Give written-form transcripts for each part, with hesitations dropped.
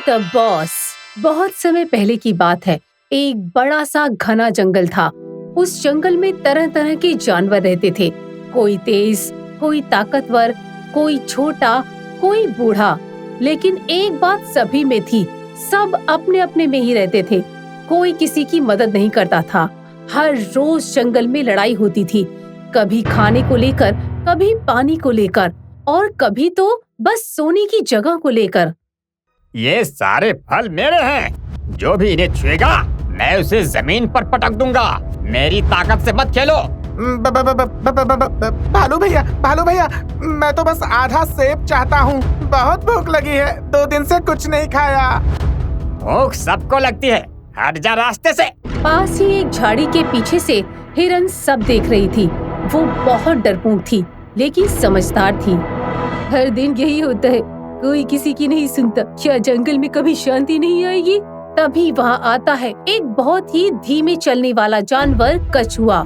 The boss. बहुत समय पहले की बात है। एक बड़ा सा घना जंगल था। उस जंगल में तरह तरह के जानवर रहते थे। कोई तेज, कोई ताकतवर, कोई छोटा, कोई बूढ़ा। लेकिन एक बात सभी में थी, सब अपने अपने में ही रहते थे। कोई किसी की मदद नहीं करता था। हर रोज जंगल में लड़ाई होती थी, कभी खाने को लेकर, कभी पानी को लेकर और कभी तो बस सोने की जगह को लेकर। ये सारे फल मेरे हैं। जो भी इन्हें छुएगा मैं उसे जमीन पर पटक दूंगा। मेरी ताकत से मत खेलो। भालू भैया, मैं तो बस आधा सेब चाहता हूँ। बहुत भूख लगी है, 2 दिन से कुछ नहीं खाया। भूख सबको लगती है, हट जा रास्ते से। पास ही एक झाड़ी के पीछे से हिरन सब देख रही थी। वो बहुत डरपोक थी, लेकिन समझदार थी। हर दिन यही होता है, कोई किसी की नहीं सुनता। क्या जंगल में कभी शांति नहीं आएगी? तभी वहाँ आता है एक बहुत ही धीमे चलने वाला जानवर, कछुआ।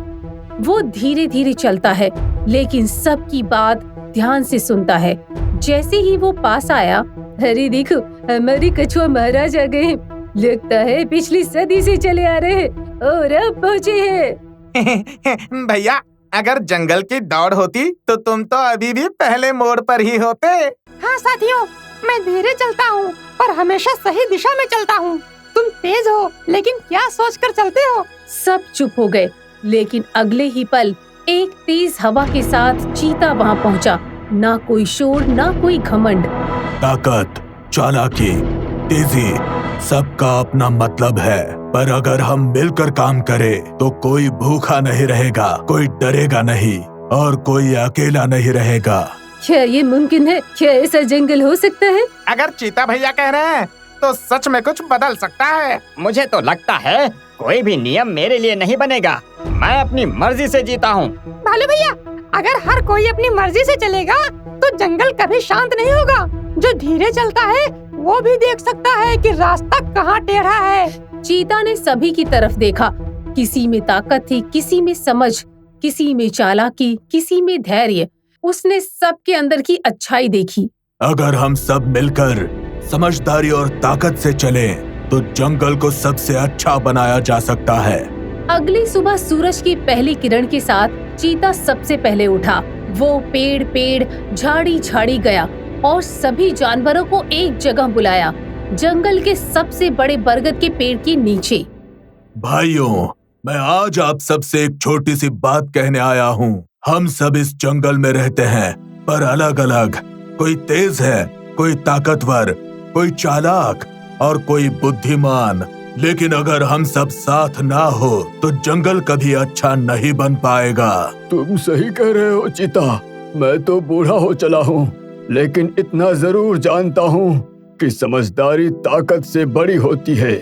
वो धीरे धीरे चलता है, लेकिन सबकी बात ध्यान से सुनता है। जैसे ही वो पास आया, अरे देखो, हमारे कछुआ महाराज आ गए हैं। लगता है पिछली सदी से चले आ रहे हैं और अब पहुँचे हैं। भैया, अगर जंगल की दौड़ होती तो तुम तो अभी भी पहले मोड़ पर ही होते। हाँ साथियों, मैं धीरे चलता हूँ पर हमेशा सही दिशा में चलता हूँ। तुम तेज हो, लेकिन क्या सोचकर चलते हो? सब चुप हो गए, लेकिन अगले ही पल एक तेज हवा के साथ चीता वहाँ पहुँचा। ना कोई शोर, ना कोई घमंड। ताकत, चालाकी, तेजी, सबका अपना मतलब है। पर अगर हम मिलकर काम करें तो कोई भूखा नहीं रहेगा, कोई डरेगा नहीं और कोई अकेला नहीं रहेगा। क्या ये मुमकिन है? क्या ऐसा जंगल हो सकता है? अगर चीता भैया कह रहे हैं तो सच में कुछ बदल सकता है। मुझे तो लगता है कोई भी नियम मेरे लिए नहीं बनेगा। मैं अपनी मर्जी से जीता हूँ। भालू भैया, अगर हर कोई अपनी मर्जी से चलेगा तो जंगल कभी शांत नहीं होगा। जो धीरे चलता है वो भी देख सकता है कि रास्ता कहाँ टेढ़ा है। चीता ने सभी की तरफ देखा। किसी में ताकत थी, किसी में समझ, किसी में चालाकी, किसी में धैर्य। उसने सबके अंदर की अच्छाई देखी। अगर हम सब मिलकर समझदारी और ताकत से चलें, तो जंगल को सबसे अच्छा बनाया जा सकता है। अगली सुबह सूरज की पहली किरण के साथ चीता सबसे पहले उठा। वो पेड़ पेड़, झाड़ी झाड़ी गया और सभी जानवरों को एक जगह बुलाया, जंगल के सबसे बड़े बरगद के पेड़ के नीचे। भाइयों, मैं आज आप सबसे एक छोटी सी बात कहने आया हूँ। हम सब इस जंगल में रहते हैं, पर अलग अलग। कोई तेज है, कोई ताकतवर, कोई चालाक और कोई बुद्धिमान। लेकिन अगर हम सब साथ ना हो तो जंगल कभी अच्छा नहीं बन पाएगा। तुम सही कह रहे हो चीता। मैं तो बूढ़ा हो चला हूँ, लेकिन इतना जरूर जानता हूँ कि समझदारी ताकत से बड़ी होती है।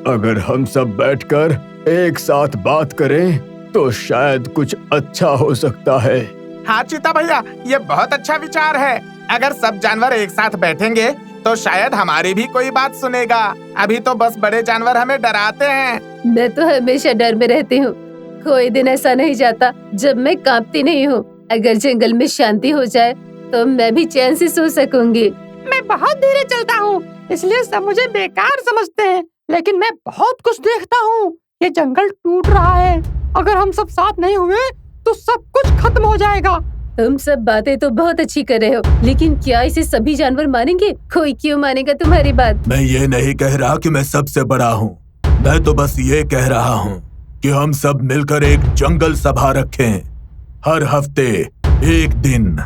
अगर हम सब बैठकर एक साथ बात करें तो शायद कुछ अच्छा हो सकता है। हाँ चीता भैया, ये बहुत अच्छा विचार है। अगर सब जानवर एक साथ बैठेंगे तो शायद हमारी भी कोई बात सुनेगा। अभी तो बस बड़े जानवर हमें डराते हैं। मैं तो हमेशा डर में रहती हूँ। कोई दिन ऐसा नहीं जाता जब मैं कांपती नहीं हूँ। अगर जंगल में शांति हो जाए तो मैं भी चैन से सो सकूंगी। मैं बहुत धीरे चलता हूँ, इसलिए सब मुझे बेकार समझते हैं, लेकिन मैं बहुत कुछ देखता हूँ। ये जंगल टूट रहा है। अगर हम सब साथ नहीं हुए तो सब कुछ खत्म हो जाएगा। तुम सब बातें तो बहुत अच्छी कर रहे हो, लेकिन क्या इसे सभी जानवर मानेंगे? कोई क्यों मानेगा तुम्हारी बात? मैं ये नहीं कह रहा कि मैं सबसे बड़ा हूँ। मैं तो बस ये कह रहा हूँ कि हम सब मिलकर एक जंगल सभा रखें। हर हफ्ते एक दिन,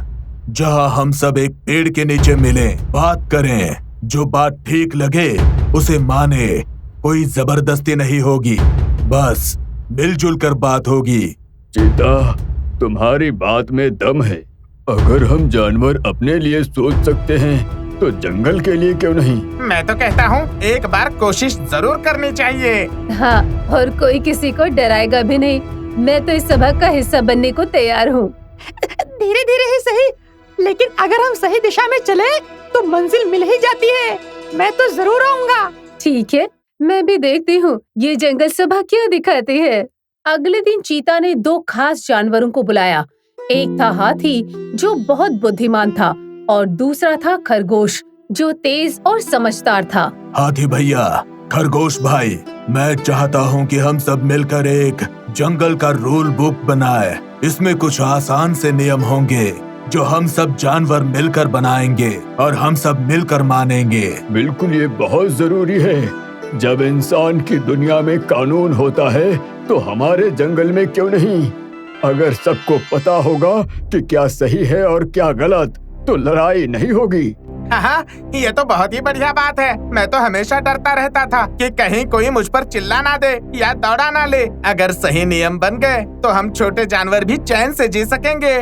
जहाँ हम सब एक पेड़ के नीचे मिलें, बात करें। जो बात ठीक लगे उसे माने। कोई जबरदस्ती नहीं होगी, बस मिलजुल कर बात होगी। चीता, तुम्हारी बात में दम है। अगर हम जानवर अपने लिए सोच सकते हैं तो जंगल के लिए क्यों नहीं? मैं तो कहता हूँ एक बार कोशिश जरूर करनी चाहिए। हाँ, और कोई किसी को डराएगा भी नहीं। मैं तो इस सभा का हिस्सा बनने को तैयार हूँ। धीरे धीरे ही सही, लेकिन अगर हम सही दिशा में चले तो मंजिल मिल ही जाती है। मैं तो जरूर आऊंगा। ठीक है, मैं भी देखती हूँ ये जंगल सभा क्या दिखाती है। अगले दिन चीता ने 2 खास जानवरों को बुलाया। एक था हाथी, जो बहुत बुद्धिमान था, और दूसरा था खरगोश, जो तेज और समझदार था। हाथी भैया, खरगोश भाई, मैं चाहता हूँ कि हम सब मिलकर एक जंगल का रूल बुक बनाए। इसमें कुछ आसान से नियम होंगे जो हम सब जानवर मिलकर बनाएंगे और हम सब मिलकर मानेंगे। बिल्कुल, ये बहुत जरूरी है। जब इंसान की दुनिया में कानून होता है तो हमारे जंगल में क्यों नहीं? अगर सबको पता होगा कि क्या सही है और क्या गलत, तो लड़ाई नहीं होगी। हाँ, ये तो बहुत ही बढ़िया बात है। मैं तो हमेशा डरता रहता था कि कहीं कोई मुझ पर चिल्ला ना दे या दौड़ा ना ले। अगर सही नियम बन गए तो हम छोटे जानवर भी चैन से जी सकेंगे।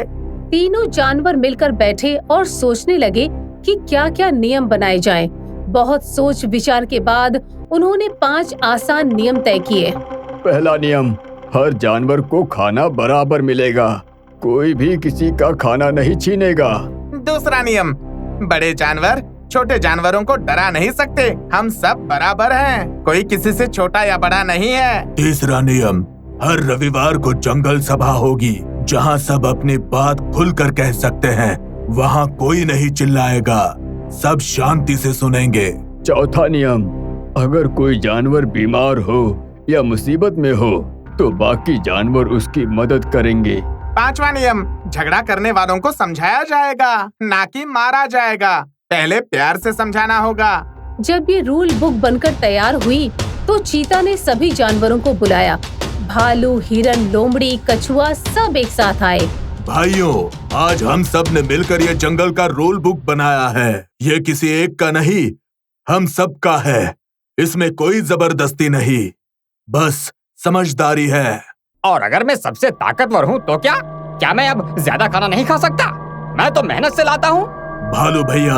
तीनों जानवर मिलकर बैठे और सोचने लगे कि क्या क्या नियम बनाए जाएं। बहुत सोच विचार के बाद उन्होंने 5 आसान नियम तय किए। पहला नियम, हर जानवर को खाना बराबर मिलेगा। कोई भी किसी का खाना नहीं छीनेगा। दूसरा नियम, बड़े जानवर छोटे जानवरों को डरा नहीं सकते। हम सब बराबर हैं, कोई किसी से छोटा या बड़ा नहीं है। तीसरा नियम, हर रविवार को जंगल सभा होगी जहाँ सब अपनी बात खुलकर कह सकते हैं। वहाँ कोई नहीं चिल्लाएगा, सब शांति से सुनेंगे। चौथा नियम, अगर कोई जानवर बीमार हो या मुसीबत में हो तो बाकी जानवर उसकी मदद करेंगे। पांचवा नियम, झगड़ा करने वालों को समझाया जाएगा, ना कि मारा जाएगा। पहले प्यार से समझाना होगा। जब ये रूल बुक बनकर तैयार हुई तो चीता ने सभी जानवरों को बुलाया। भालू, हिरन, लोमड़ी, कछुआ सब एक साथ आए। भाइयों, आज हम सब ने मिलकर ये जंगल का रूल बुक बनाया है। ये किसी एक का नहीं, हम सब का है। इसमें कोई जबरदस्ती नहीं, बस समझदारी है। और अगर मैं सबसे ताकतवर हूँ तो क्या मैं अब ज्यादा खाना नहीं खा सकता? मैं तो मेहनत से लाता हूँ। भालू भैया,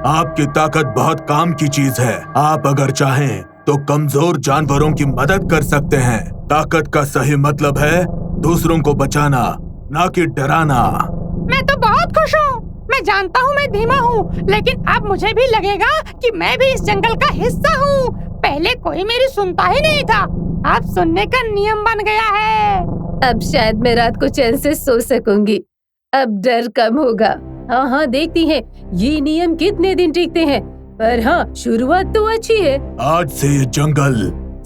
आपकी ताकत बहुत काम की चीज है। आप अगर चाहें तो कमजोर जानवरों की मदद कर सकते हैं। ताकत का सही मतलब है दूसरों को बचाना, ना कि डराना। मैं तो बहुत खुश हूँ। मैं जानता हूँ मैं धीमा हूँ, लेकिन अब मुझे भी लगेगा कि मैं भी इस जंगल का हिस्सा हूँ। पहले कोई मेरी सुनता ही नहीं था, अब सुनने का नियम बन गया है। अब शायद मैं रात को चैन से सो सकूंगी। अब डर कम होगा। हाँ, देखती हैं ये नियम कितने दिन टिकते हैं। पर हाँ, शुरुआत तो अच्छी है। आज से ये जंगल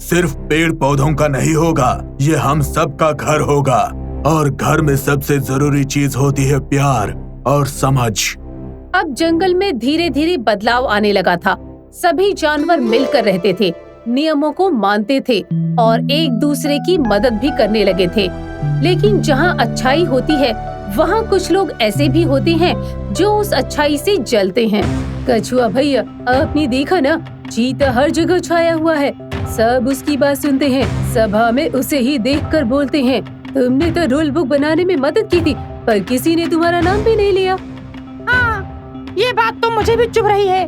सिर्फ पेड़ पौधों का नहीं होगा, ये हम सब का घर होगा। और घर में सबसे जरूरी चीज होती है प्यार और समझ। अब जंगल में धीरे धीरे बदलाव आने लगा था। सभी जानवर मिलकर रहते थे, नियमों को मानते थे और एक दूसरे की मदद भी करने लगे थे। लेकिन जहाँ अच्छाई होती है वहाँ कुछ लोग ऐसे भी होते हैं जो उस अच्छाई से जलते हैं। कछुआ भैया, आपने देखा ना, चीता हर जगह छाया हुआ है। सब उसकी बात सुनते हैं, सभा में उसे ही देखकर बोलते हैं। तुमने तो रूल बुक बनाने में मदद की थी, पर किसी ने तुम्हारा नाम भी नहीं लिया। हाँ, ये बात तो मुझे भी चुभ रही है।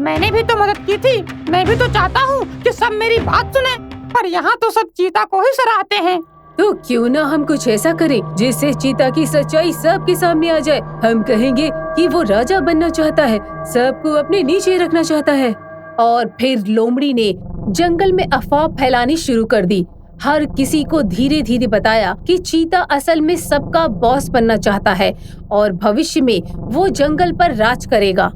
मैंने भी तो मदद की थी। मैं भी तो चाहता हूँ कि सब मेरी बात सुने, पर यहाँ तो सब चीता को ही सराहते हैं। तो क्यों ना हम कुछ ऐसा करें जिससे चीता की सच्चाई सबके सामने आ जाए। हम कहेंगे कि वो राजा बनना चाहता है, सबको अपने नीचे रखना चाहता है। और फिर लोमड़ी ने जंगल में अफवाह फैलानी शुरू कर दी। हर किसी को धीरे धीरे बताया कि चीता असल में सबका बॉस बनना चाहता है और भविष्य में वो जंगल पर राज करेगा।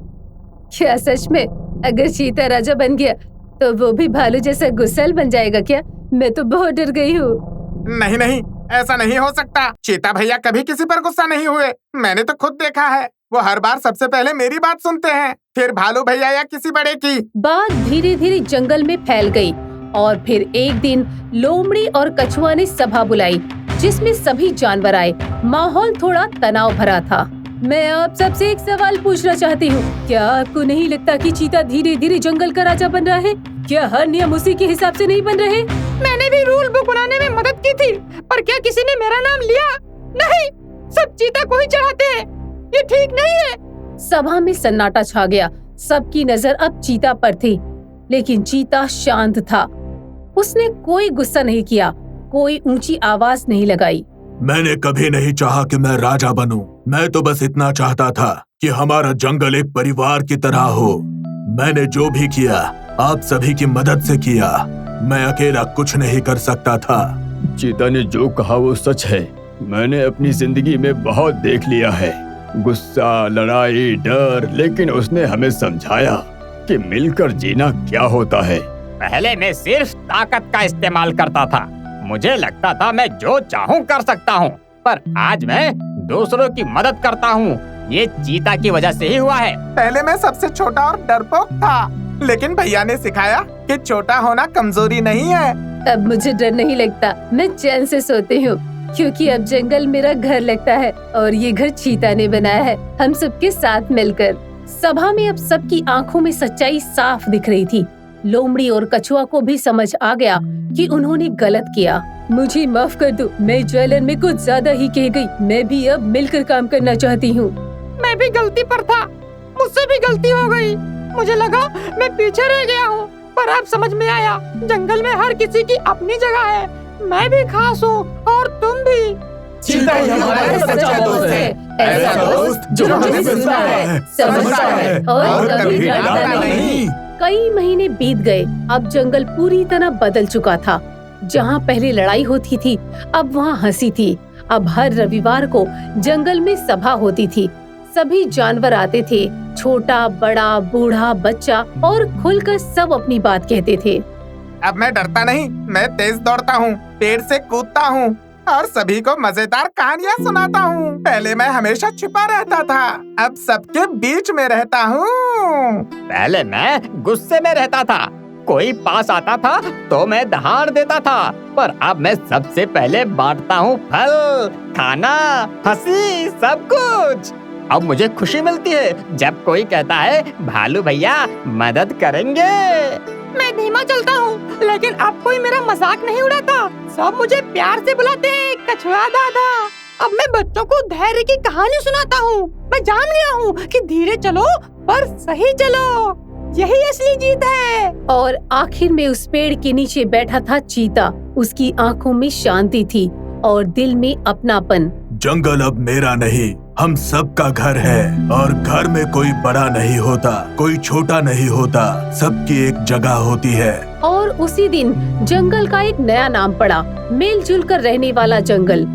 क्या सच में अगर चीता राजा बन गया तो वो भी भालू जैसा गुस्सैल बन जाएगा क्या? मैं तो बहुत डर गई हूँ। नहीं नहीं, ऐसा नहीं हो सकता। चीता भैया कभी किसी पर गुस्सा नहीं हुए। मैंने तो खुद देखा है, वो हर बार सबसे पहले मेरी बात सुनते हैं, फिर भालू भैया या किसी बड़े की। बात धीरे धीरे जंगल में फैल गई और फिर एक दिन लोमड़ी और कछुआ ने सभा बुलाई जिसमें सभी जानवर आए। माहौल थोड़ा तनाव भरा था। मैं आप सबसे एक सवाल पूछना चाहती हूँ, क्या आपको नहीं लगता कि चीता धीरे धीरे जंगल का राजा बन रहा है? क्या हर नियम उसी के हिसाब से नहीं बन रहे? मैंने भी रूल बुक बनाने में मदद की थी, पर क्या किसी ने मेरा नाम लिया? नहीं, सब चीता को ही चढ़ाते हैं। ये ठीक नहीं है। सभा में सन्नाटा छा गया। सबकी नजर अब चीता पर थी, लेकिन चीता शांत था। उसने कोई गुस्सा नहीं किया, कोई ऊंची आवाज नहीं लगाई। मैंने कभी नहीं चाहा कि मैं राजा बनूं। मैं तो बस इतना चाहता था कि हमारा जंगल एक परिवार की तरह हो। मैंने जो भी किया आप सभी की मदद से किया। मैं अकेला कुछ नहीं कर सकता था। चीता ने जो कहा वो सच है। मैंने अपनी जिंदगी में बहुत देख लिया है गुस्सा, लड़ाई, डर, लेकिन उसने हमें समझाया कि मिलकर जीना क्या होता है। पहले मैं सिर्फ ताकत का इस्तेमाल करता था। मुझे लगता था मैं जो चाहूँ कर सकता हूँ, पर आज मैं दूसरों की मदद करता हूँ। ये चीता की वजह से ही हुआ है। पहले मैं सबसे छोटा और डरपोक था, लेकिन भैया ने सिखाया कि छोटा होना कमजोरी नहीं है। अब मुझे डर नहीं लगता, मैं चैन से सोती हूँ, क्योंकि अब जंगल मेरा घर लगता है और ये घर चीता ने बनाया है, हम सबके साथ मिलकर। सभा में अब सबकी आंखों में सच्चाई साफ दिख रही थी। लोमड़ी और कछुआ को भी समझ आ गया कि उन्होंने गलत किया। मुझे माफ कर दो, मैं ज्वेलन में कुछ ज्यादा ही कह गई। मैं भी अब मिलकर काम करना चाहती हूँ। मैं भी गलती पर था, मुझसे भी गलती हो गई। मुझे लगा मैं पीछे रह गया हूँ, पर अब समझ में आया जंगल में हर किसी की अपनी जगह है। मैं भी खास हूँ और तुम भी। चीता ही हमारा सच्चा दोस्त है, ऐसा दोस्त जो हमें सुनता है, समझता है और कभी डरता नहीं। कई महीने बीत गए। अब जंगल पूरी तरह बदल चुका था। जहाँ पहले लड़ाई होती थी, अब वहाँ हंसी थी। अब हर रविवार को जंगल में सभा होती थी। सभी जानवर आते थे, छोटा, बड़ा, बूढ़ा, बच्चा, और खुलकर सब अपनी बात कहते थे। अब मैं डरता नहीं, मैं तेज दौड़ता हूँ, पेड़ से कूदता हूँ और सभी को मजेदार कहानियाँ सुनाता हूँ। पहले मैं हमेशा छिपा रहता था, अब सबके बीच में रहता हूँ। पहले मैं गुस्से में रहता था, कोई पास आता था तो मैं दहाड़ देता था, पर अब मैं सबसे पहले बांटता हूँ फल, खाना, हंसी, सब कुछ। अब मुझे खुशी मिलती है जब कोई कहता है भालू भैया मदद करेंगे। मैं धीमा चलता हूँ, लेकिन अब कोई मेरा मजाक नहीं उड़ाता। सब मुझे प्यार से बुलाते हैं कछुआ दादा। अब मैं बच्चों को धैर्य की कहानी सुनाता हूँ। मैं जान गया हूँ कि धीरे चलो पर सही चलो, यही असली जीत है। और आखिर में उस पेड़ के नीचे बैठा था चीता। उसकी आंखों में शांति थी और दिल में अपनापन। जंगल अब मेरा नहीं, हम सबका घर है, और घर में कोई बड़ा नहीं होता, कोई छोटा नहीं होता, सबकी एक जगह होती है। और उसी दिन जंगल का एक नया नाम पड़ा, मिलजुल कर रहने वाला जंगल,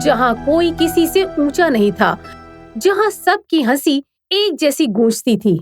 जहाँ कोई किसी से ऊंचा नहीं था, जहाँ सबकी हंसी एक जैसी गूंजती थी।